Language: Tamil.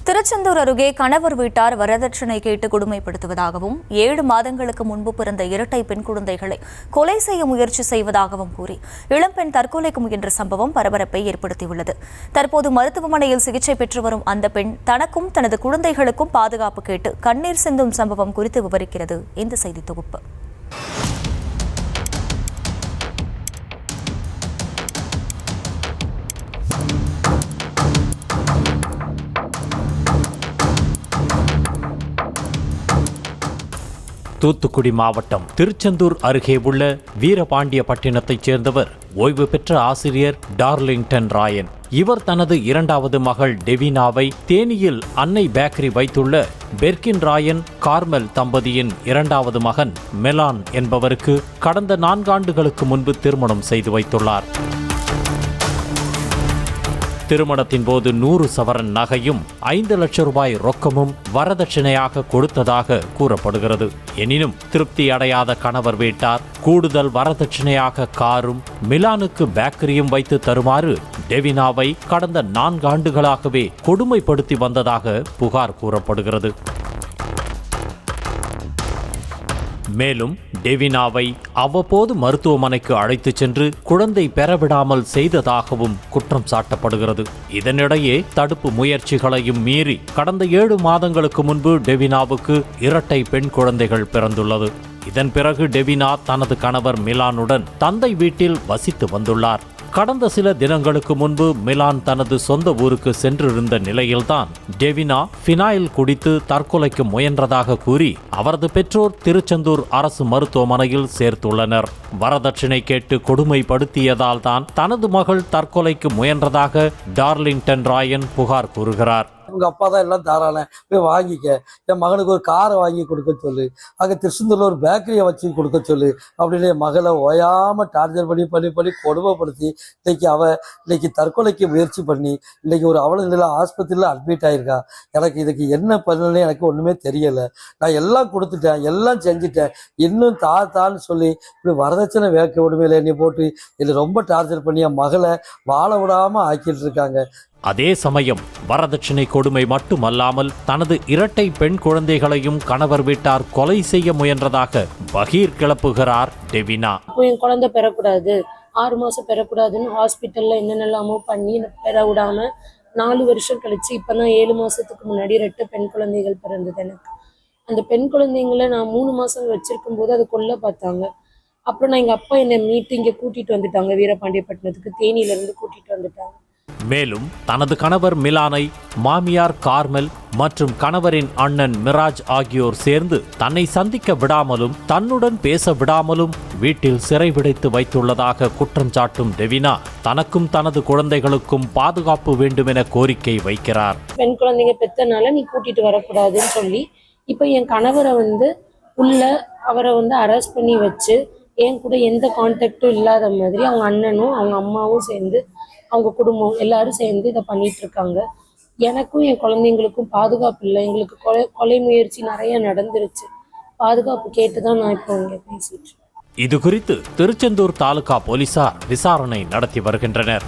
திருச்செந்தூர் அருகே கணவர் வீட்டார் வரதட்சணை கேட்டு கொடுமைப்படுத்துவதாகவும் 7 மாதங்களுக்கு முன்பு பிறந்த இரட்டை பெண் குழந்தைகளை கொலை செய்ய முயற்சி செய்வதாகவும் கூறி இளம்பெண் தற்கொலைக்கு முயன்ற சம்பவம் பரபரப்பை ஏற்படுத்தியுள்ளது. தற்போது மருத்துவமனையில் சிகிச்சை பெற்று வரும் அந்த பெண் தனக்கும் தனது குழந்தைகளுக்கும் பாதுகாப்பு கேட்டு கண்ணீர் சிந்தும் சம்பவம் குறித்து விவரிக்கிறது இந்த செய்தி தொகுப்பு. தூத்துக்குடி மாவட்டம் திருச்செந்தூர் அருகே உள்ள வீரபாண்டியப்பட்டினத்தைச் சேர்ந்தவர் ஓய்வு பெற்ற ஆசிரியர் டார்லிங்டன் ராயன். இவர் தனது 2வது மகள் டெவினாவை தேனியில் அன்னை பேக்கரி வைத்துள்ள பெர்கின் ராயன் கார்மெல் தம்பதியின் 2வது மகன் மெலான் என்பவருக்கு கடந்த 4 ஆண்டுகளுக்கு முன்பு திருமணம் செய்து வைத்துள்ளார். திருமணத்தின் போது 100 சவரன் நகையும் 5 லட்சம் ரூபாய் ரொக்கமும் வரதட்சணையாக கொடுத்ததாக கூறப்படுகிறது. எனினும் திருப்தி அடையாத கணவர் வீட்டார் கூடுதல் வரதட்சணையாக காரும் மிலானுக்கு பேக்கரியும் வைத்து தருமாறு டெவினாவை கடந்த 4 ஆண்டுகளாகவே கொடுமைப்படுத்தி வந்ததாக புகார் கூறப்படுகிறது. மேலும் டெவினாவை அவ்வப்போது மருத்துவமனைக்கு அழைத்துச் சென்று குழந்தை பெறவிடாமல் செய்ததாகவும் குற்றம் சாட்டப்படுகிறது. இதனிடையே தடுப்பு முயற்சிகளையும் மீறி கடந்த 7 மாதங்களுக்கு முன்பு டெவினாவுக்கு இரட்டை பெண் குழந்தைகள் பிறந்துள்ளது. இதன் பிறகு டெவினா தனது கணவர் மிலானுடன் தந்தை வீட்டில் வசித்து வந்துள்ளார். கடந்த சில தினங்களுக்கு முன்பு மிலான் தனது சொந்த ஊருக்கு சென்றிருந்த நிலையில்தான் டெவினா பினாயில் குடித்து தற்கொலைக்கு முயன்றதாக கூறி அவரது பெற்றோர் திருச்செந்தூர் அரசு மருத்துவமனையில் சேர்த்துள்ளனர். வரதட்சணை கேட்டு கொடுமைப்படுத்தியதால் தான் தனது மகள் தற்கொலைக்கு முயன்றதாக டார்லிங்டன் ராயன் புகார் கூறுகிறார். உங்கள் அப்பா தான் எல்லாம் தாராளம் போய் வாங்கிக்க, என் மகனுக்கு ஒரு காரை வாங்கி கொடுக்க சொல்லு, அங்கே திருச்செந்தூரில் ஒரு பேக்கரியை வச்சு கொடுக்க சொல்லு அப்படின்னு என் மகளை ஓயாமல் டார்ச்சர் பண்ணி கொடுமைப்படுத்தி இன்னைக்கு தற்கொலைக்கு முயற்சி பண்ணி இன்னைக்கு ஒரு அவல நிலையில் ஆஸ்பத்திரியில் அட்மிட் ஆகிருக்கா. எனக்கு இதுக்கு என்ன பண்ணலன்னு எனக்கு ஒன்றுமே தெரியலை. நான் எல்லாம் கொடுத்துட்டேன், எல்லாம் செஞ்சுட்டேன், இன்னும் தான்னு சொல்லி இப்படி வரதட்சணை வேக்க விடுமையில என்னை போட்டு என்னை ரொம்ப டார்ச்சர் பண்ணி என் மகளை வாழ விடாமல் ஆக்கிட்டு இருக்காங்க. அதே சமயம் வரதட்சணை கொடுமை மட்டுமல்லாமல் தனது இரட்டை பெண் குழந்தைகளையும் கணவர் வீட்டார் கொலை செய்ய முயன்றதாக பகீர் கிளப்புகிறார் டெவினா. என் குழந்தை பெறக்கூடாது, 6 மாசம் பெறக்கூடாதுன்னு ஹாஸ்பிட்டல்ல என்னென்னலாமோ பண்ணி பெற விடாம 4 வருஷம் கழிச்சு இப்பதான் 7 மாசத்துக்கு முன்னாடி 2 பெண் குழந்தைகள் பிறந்தது எனக்கு. அந்த பெண் குழந்தைங்களை நான் 3 மாசம் வச்சிருக்கும் போது அதை கொல்ல பார்த்தாங்க. அப்புறம் நான் எங்க அப்பா என்னை மீட்டு இங்க கூட்டிட்டு வந்துட்டாங்க, வீரபாண்டியப்பட்டினத்துக்கு தேனியில இருந்து கூட்டிட்டு வந்துட்டாங்க. மேலும் தனது கணவர் மிலானை மாமியார் கார்மெல் மற்றும் கணவரின் அண்ணன் மிராஜ் ஆகியோர் சேர்ந்து தன்னை சந்திக்க விடாமலும் தன்னுடன் பேச விடாமலும் வீட்டில் சிறைபிடித்து வைத்துள்ளதாக குற்றம் சாட்டும் டெவினா தனக்கும் தனது குழந்தைகளுக்கும் பாதுகாப்பு வேண்டும் என கோரிக்கை வைக்கிறார். பெண் குழந்தைங்க பெத்தனால நீ கூட்டிட்டு வரக்கூடாதுன்னு சொல்லி இப்ப என் கணவரை அவரை அரெஸ்ட் பண்ணி வச்சு என் கூட எந்த கான்டாக்டும் இல்லாத மாதிரி அவங்க அண்ணனும் அவங்க அம்மாவும் சேர்ந்து அவங்க குடும்பம் எல்லாரும் சேர்ந்து இதை பண்ணிட்டு இருக்காங்க. எனக்கும் என் குழந்தைங்களுக்கும் பாதுகாப்பு இல்லை. எங்களுக்கு கொலை முயற்சி நிறைய நடந்துருச்சு. பாதுகாப்பு கேட்டுதான் நான் இப்போ இங்க பேசிட்டு. இது குறித்து திருச்செந்தூர் தாலுகா போலீசார் விசாரணை நடத்தி வருகின்றனர்.